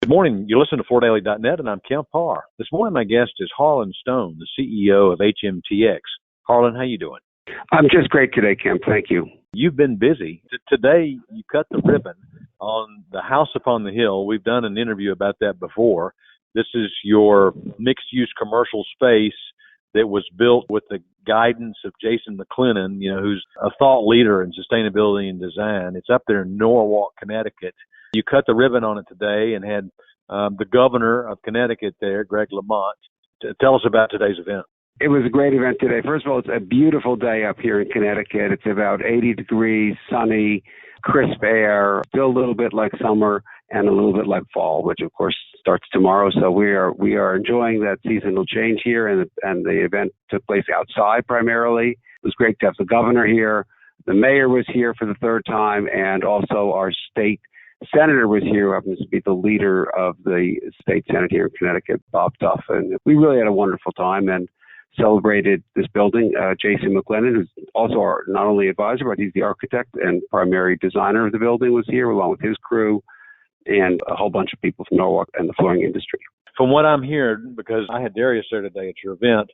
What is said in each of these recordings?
Good morning. You listen to FloorDaily.net, and I'm Kemp Harr. This morning, my guest is Harlan Stone, the CEO of HMTX. Harlan, how you doing? I'm just great today, Kemp. Thank you. You've been busy. Today, you cut the ribbon on the house upon the hill. We've done an interview about that before. This is your mixed-use commercial space that was built with the guidance of Jason McLennan, who's a thought leader in sustainability and design. It's up there in Norwalk, Connecticut. You cut the ribbon on it today and had the governor of Connecticut there, Greg Lamont. Tell us about today's event. It was a great event today. First of all, it's a beautiful day up here in Connecticut. It's about 80 degrees, sunny, crisp air, still a little bit like summer and a little bit like fall, which of course starts tomorrow. So we are enjoying that seasonal change here, and the event took place outside primarily. It was great to have the governor here. The mayor was here for the third time, and also our state senator was here, who happens to be the leader of the state senate here in Connecticut, Bob Duff. And we really had a wonderful time and celebrated this building. Jason McLennan, who's also our not only advisor, but he's the architect and primary designer of the building, was here along with his crew and a whole bunch of people from Norwalk and the flooring industry. From what I'm hearing, because I had Darius there today at your event,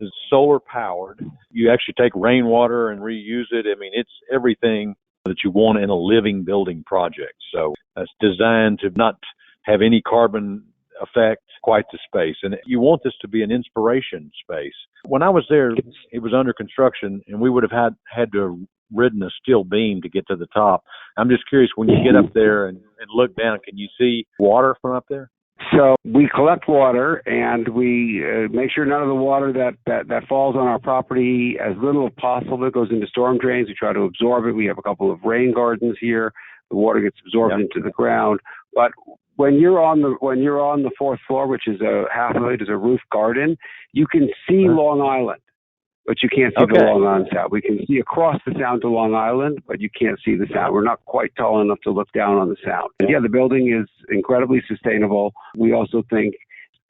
it's solar powered. You actually take rainwater and reuse it. I mean, it's everything that you want in a living building project. So it's designed to not have any carbon affect quite the space. And you want this to be an inspiration space. When I was there, it was under construction, and we would have had to have ridden a steel beam to get to the top. I'm just curious, when you get up there and look down, can you see water from up there? So we collect water, and we make sure none of the water that falls on our property, as little as possible, that goes into storm drains. We try to absorb it. We have a couple of rain gardens here. The water gets absorbed into the ground. But when you're on the fourth floor, which is half of it is a roof garden, you can see Long Island, but you can't see the Long Island Sound. We can see across the Sound to Long Island, but you can't see the Sound. We're not quite tall enough to look down on the Sound. And the building is incredibly sustainable. We also think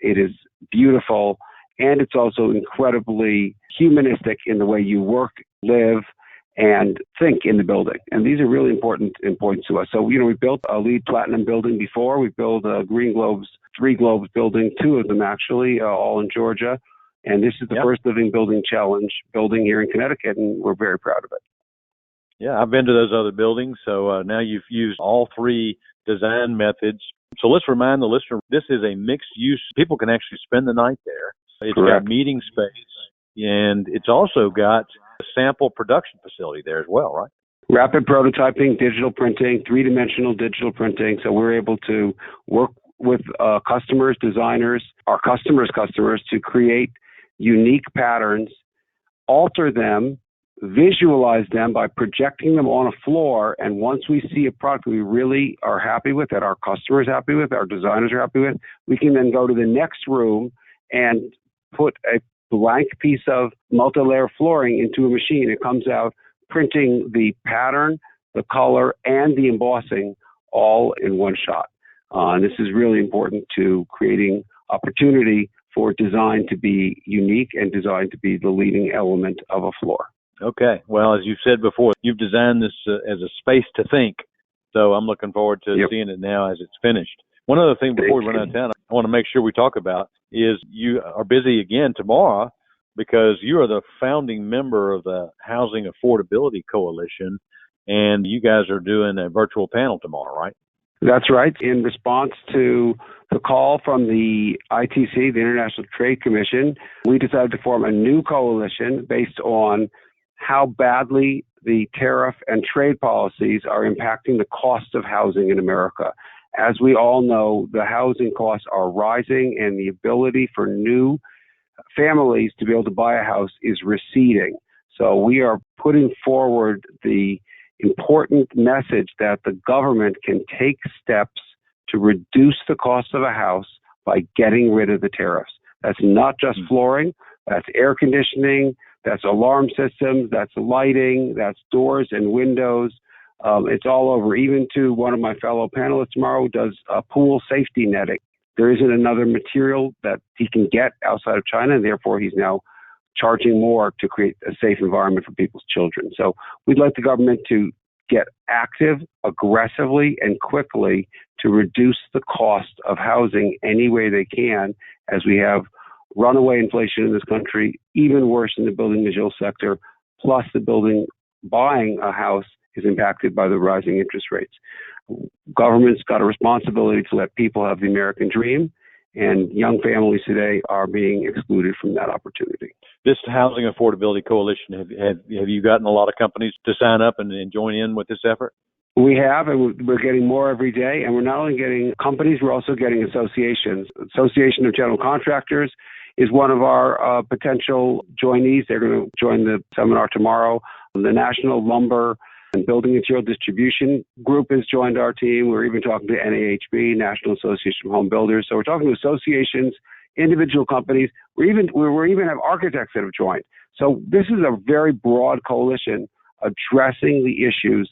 it is beautiful, and it's also incredibly humanistic in the way you work, live, and think in the building. And these are really important points to us. So, we built a LEED Platinum building before. We built a Green Globes, 3 Globes building, 2 of them actually, all in Georgia. And this is the first Living Building Challenge building here in Connecticut, and we're very proud of it. Yeah, I've been to those other buildings. So now you've used all 3 design methods. So let's remind the listener, this is a mixed use. People can actually spend the night there. It's got meeting space, and it's also got a sample production facility there as well, right? Rapid prototyping, digital printing, 3-dimensional digital printing. So we're able to work with customers, designers, our customers' customers, to create unique patterns, alter them, visualize them by projecting them on a floor. And once we see a product we really are happy with, that our customers are happy with, our designers are happy with, we can then go to the next room and put a blank piece of multi-layer flooring into a machine. It comes out printing the pattern, the color, and the embossing all in one shot. And this is really important to creating opportunity for design to be unique and design to be the leading element of a floor. Okay. Well, as you've said before, you've designed this as a space to think. So I'm looking forward to seeing it now as it's finished. One other thing before we run out of town, I want to make sure we talk about is you are busy again tomorrow because you are the founding member of the Housing Affordability Coalition, and you guys are doing a virtual panel tomorrow, right? That's right. In response to the call from the ITC, the International Trade Commission, we decided to form a new coalition based on how badly the tariff and trade policies are impacting the cost of housing in America. As we all know, the housing costs are rising, and the ability for new families to be able to buy a house is receding. So we are putting forward the important message that the government can take steps to reduce the cost of a house by getting rid of the tariffs. That's not just flooring, that's air conditioning, that's alarm systems, that's lighting, that's doors and windows. It's all over. Even to one of my fellow panelists tomorrow who does pool safety netting. There isn't another material that he can get outside of China, and therefore he's now charging more to create a safe environment for people's children. So we'd like the government to get active, aggressively, and quickly to reduce the cost of housing any way they can, as we have runaway inflation in this country, even worse in the building material sector, plus buying a house is impacted by the rising interest rates. Government's got a responsibility to let people have the American dream, and young families today are being excluded from that opportunity. This Housing Affordability Coalition, have you gotten a lot of companies to sign up and join in with this effort? We have, and we're getting more every day. And we're not only getting companies, we're also getting associations. Association of General Contractors is one of our potential joinees. They're going to join the seminar tomorrow. The National Lumber and Building Material Distribution Group has joined our team. We're even talking to NAHB, National Association of Home Builders. So we're talking to associations, individual companies. We even have architects that have joined. So this is a very broad coalition addressing the issues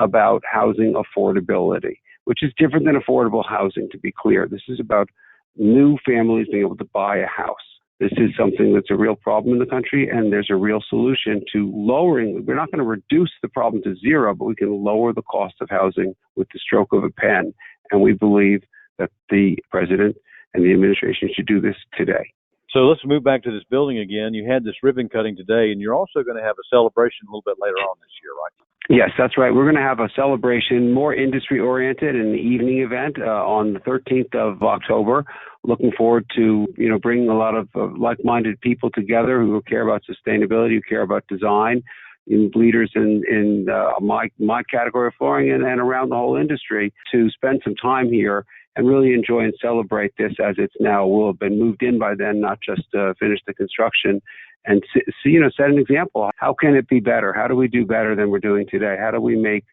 about housing affordability, which is different than affordable housing, to be clear. This is about new families being able to buy a house. This is something that's a real problem in the country, and there's a real solution to lowering. We're not going to reduce the problem to zero, but we can lower the cost of housing with the stroke of a pen. And we believe that the president and the administration should do this today. So let's move back to this building again. You had this ribbon cutting today, and you're also going to have a celebration a little bit later on this year, right? Yes, that's right. We're going to have a celebration, more industry-oriented, an evening event on the 13th of October. Looking forward to, bringing a lot of like-minded people together who care about sustainability, who care about design, leaders in my category of flooring and around the whole industry, to spend some time here and really enjoy and celebrate this as it's now will have been moved in by then, not just finish the construction. And set an example. How can it be better? How do we do better than we're doing today? How do we make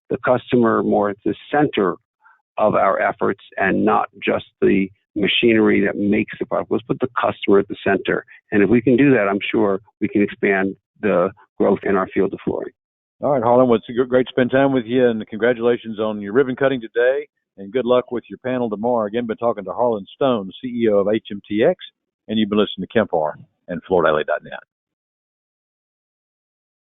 the customer more at the center of our efforts and not just the machinery that makes the product? Let's put the customer at the center. And if we can do that, I'm sure we can expand the growth in our field of flooring. All right, Harlan, well, it's great to spend time with you, and congratulations on your ribbon cutting today, and good luck with your panel tomorrow. Again, been talking to Harlan Stone, CEO of HMTX, and you've been listening to Kemp Harr and FloorDaily.net.